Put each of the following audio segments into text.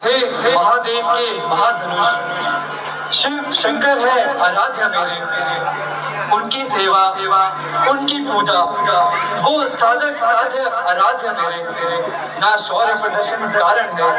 हे महादेव के महाधनुष शिव शंकर है आराध्य मेरे। उनकी सेवा उनकी पूजा वो साधक साध्य आराध्य मेरे। ना शौर्य प्रदर्शन कारण है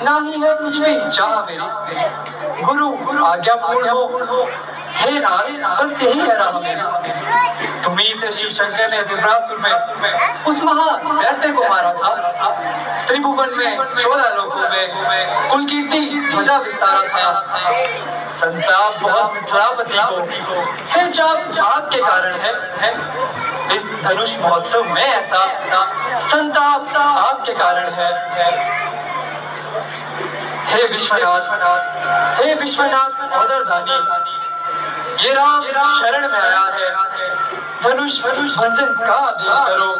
ना ही है कुछ भी चाह मेरी। गुरु आज्ञा पूर्ण हो हे नाथ, बस यही है राह मेरी। तुम्ही से शिव शंकर ने त्रिपुरासुर में उस महान दैत्य को मारा था। त्रिभुवन में 14 लोकों में कुल कीर्ति ध्वजा विस्तारा था। संताप बहुत मिथिलापति को है जाप आपके कारण है। इस धनुष महोत्सव में ऐसा संताप आपके कारण है। हे विश्वनाथ औदरदानी, ये राम शरण में आया है। धनुष भंजन का आदेश करो,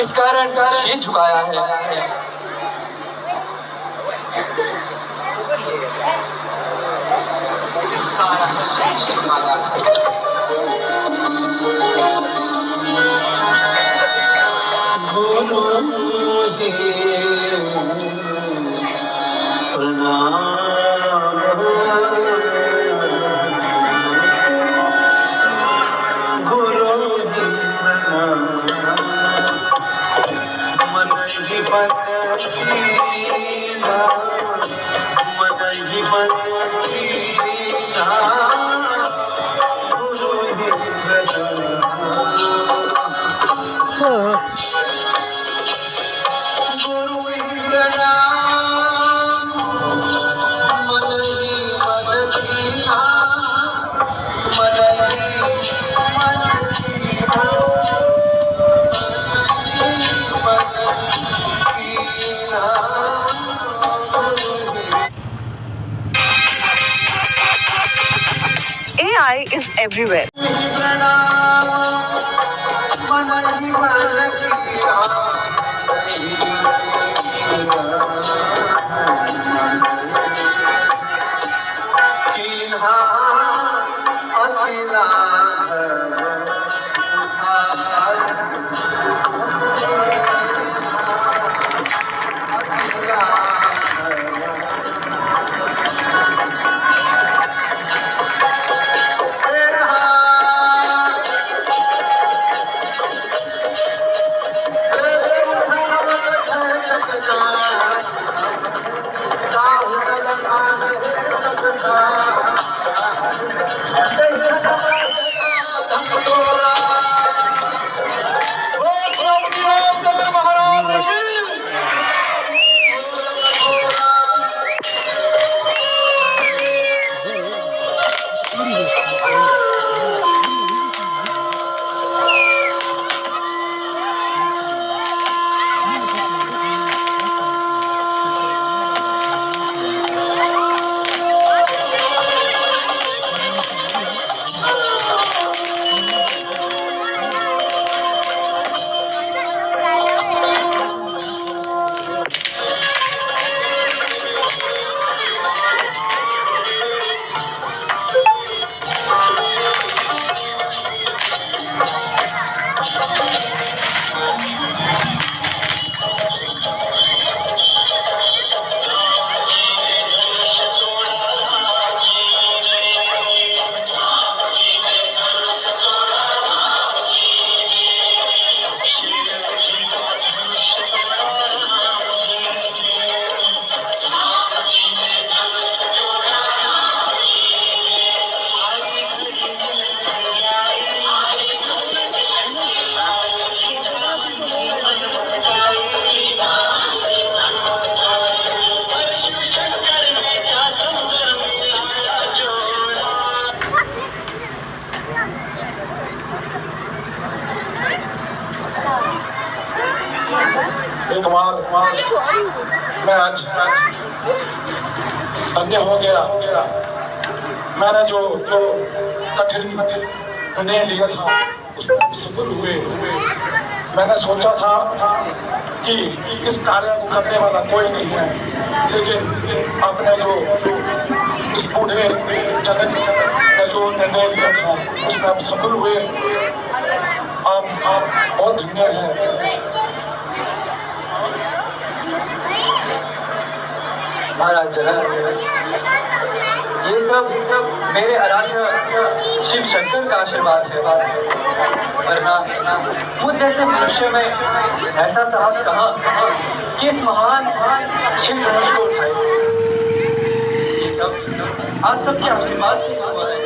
इस कारण शीश झुकाया है। AI is everywhere. एक बार मैं आज अन्य हो गया। मैंने जो कठिन निर्णय लिया था उसमें सफल हुए। मैंने सोचा था कि इस कार्य को करने वाला कोई नहीं है, लेकिन आपने जो इस बूढ़े जगत ने जो निर्णय लिया था उसमें आप सफल हुए। आप बहुत धन्य हैं। तुम्हारा जन्म। ये सब मेरे आराध्य शिव शंकर का आशीर्वाद है, वरना मुझ जैसे मनुष्य में ऐसा साहस कहाँ कि इस महान शिव धनुष को उठाए। ये सब आप सबके आशीर्वाद से हुआ है।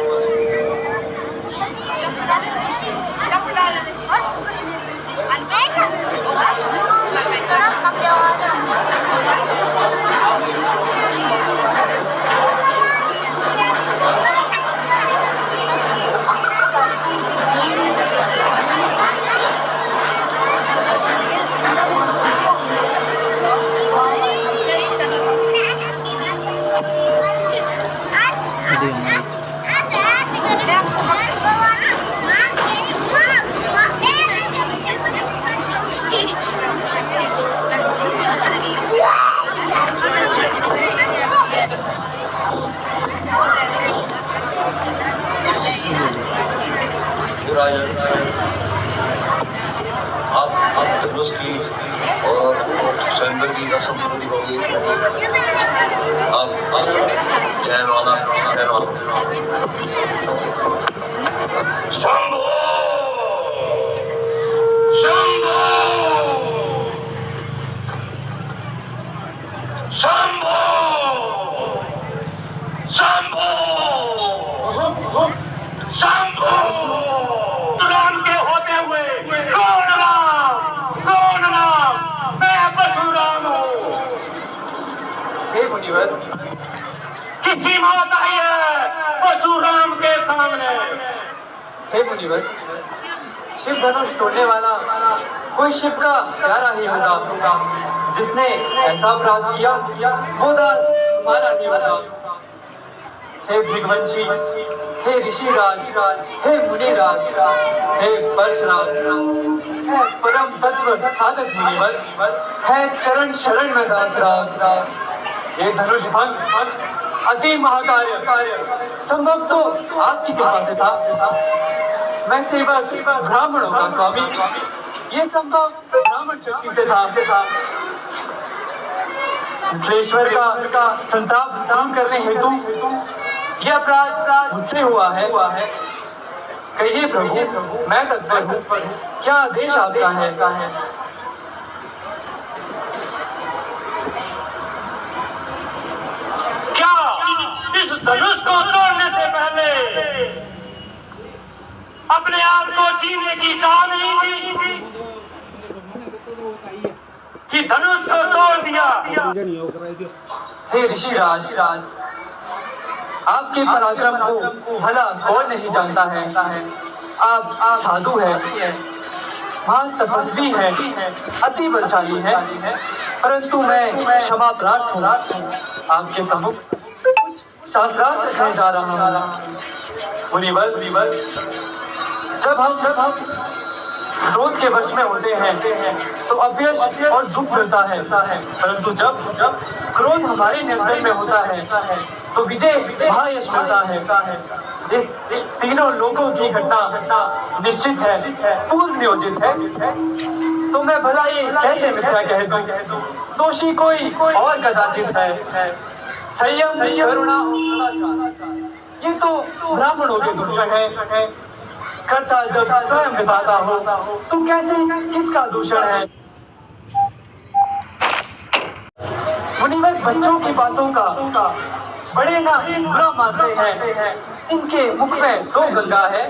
आप धनुष की और शंकर की कसम पूरी होगी। आप जय वाला शंभो शंभो शंभो शंभो शंभो राम के होते हुए कौन राम मैं परशुराम हूँ। हे मुनिवर, किसी मौत आई है परशुराम के सामने। हे मुनिवर, शिव धनुष तोड़ने वाला कोई शिव का प्यारा ही होगा। जिसने ऐसा अपराध किया वो दास तुम्हारा ही होगा। हे भृगवंशी, हे ऋषिराज, हे मुनिराज, हे परशुराम, हे परम तत्व साधक मुनिवर, है चरण शरण में दासराज। ये धनुष भंग अति महाकार्य संभव तो आपकी कृपा से था। मैं सेवक ब्राह्मणों का स्वामी, ये संभव ब्राह्मण शक्ति से था। विश्वेश्वर का संताप दान करने हेतु यह अपराध मुझसे हुआ है। कहिए प्रभु, मैं तत्पर हूँ, क्या आदेश आपका है? क्या इस धनुष को तोड़ने से पहले अपने आप को जीने की चाह नहीं थी कि धनुष को तोड़ दिया? हे ऋषिराज, आपके पराक्रम को भला कौन नहीं जानता है। आप साधु है, महान तपस्वी है, अति बलशाली है, परंतु मैं क्षमा प्रार्थ हूँ। आपके सम्मुख शास्त्रार्थ रखने जा रहा हूँ। मुनिवर, जब हम क्रोध के वश में होते हैं तो अभ्यस और दुख मिलता है, परंतु जब क्रोध हमारे नियंत्रण में होता है तो विजय महायश मिलता है। इस तीनों लोगों की घटना निश्चित है, पूर्व नियोजित है, तो मैं भला ये कैसे मिथ्या कह दूं? दोषी कोई और कदाचित है। संयम, करुणा, ये तो ब्राह्मणों के दूषण है। कर्ता जब स्वयं विधाता हो तो कैसे किसका दूषण है? मुनिवर बच्चों की बातों का बड़े ना बुरा मानते हैं। इनके मुख में दो गंगा है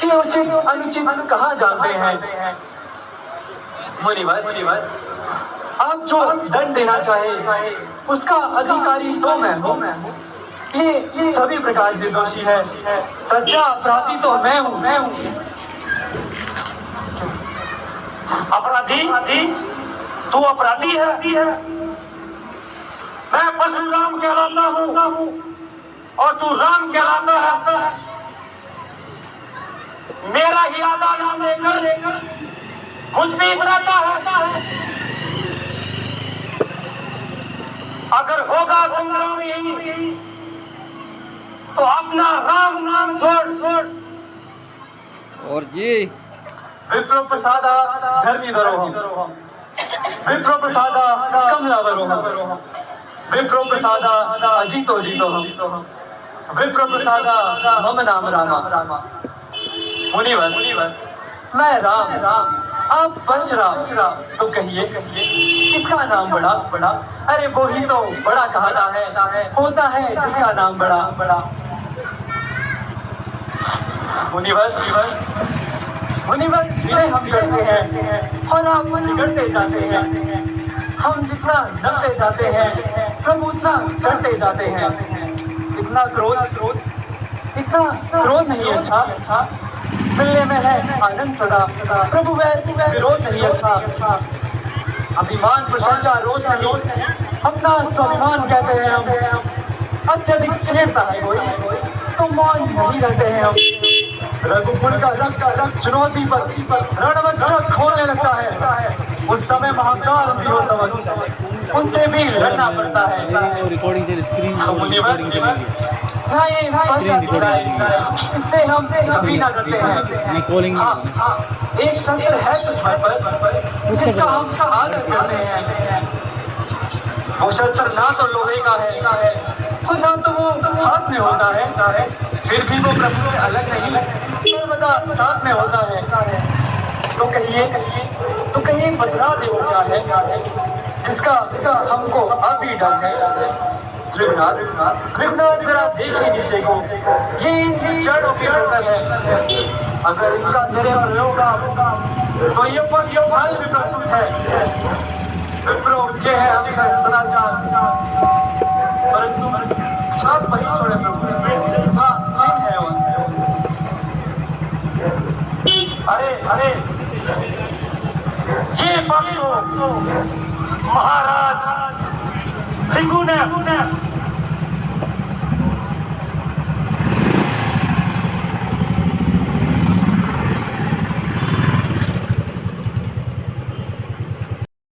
कि उचित अनुचित कहाँ जानते हैं। मुनिवर, आप जो दंड देना चाहे उसका अधिकारी तो मैं हूँ। ये सभी प्रकार के दोषी है। सच्चा अपराधी तो मैं हूँ। अपराधी? तू अपराधी है? मैं परशुराम कहलाता हूँ और तू राम कहलाता है। मेरा ही आधा नाम लेकर मुझ पे इतराता है। अगर होगा संग्राम यही तो अपना राम नाम छोड़। और जी विप्रो प्रसादा धर्मी धरोहम, विप्रो प्रसादा कमलावरोहम, विप्रो प्रसादा अजितो जितो हम, विप्र प्रसादा मम नाम रामा। मुनिवर मैं राम, आप परशुराम, तो कहिए किसका नाम बड़ा? अरे वो ही तो बड़ा कहता है, होता है जिसका नाम बड़ा। मुनिवर विनय हम करते हैं और आप बिगड़ते जाते हैं। हम जितना नफसे जाते हैं प्रभु उतना चढ़ते जाते हैं। इतना क्रोध नहीं अच्छा, मिलने में है आनंद सदा, प्रभु विरोध नहीं अच्छा। अभिमान प्रशंसा रोज नहीं, अपना स्वाभिमान कहते हैं हम। अत्यधिक छेड़ता है कोई तो मौन नहीं रहते हैं हम। रघुकुल का रक्त चुनौती पर रणवंशक खोलने लगता है, उस समय महाकाल भी हो समझ, उनसे भी लड़ना पड़ता है। रिकॉर्डिंग से स्क्रीन इससे हम कभी ना करते हैं। कॉलिंग एक शस्त्र है तुझ पर जिसका हम आदर करते हैं। वो शस्त्र ना तो लोहे का है और ना तो वो हाथ में होता है, फिर भी वो प्रभु से अलग नहीं, सर्वदा साथ में होता है। तो कहिए बदला दे वो क्या है जिसका हमको अभी डर है। कृष्णनाथ जरा देखिए नीचे को, ये जड़ों के अंदर है। अगर इनका तेरे पर होगा तो ये पक्ष फल भी प्रस्तुत है। विप्रो ये है हम सदाचार, परंतु छाप वही छोड़े प्रभु था चिन्ह है वो। अरे ये बात तो महाराज सिंगू ने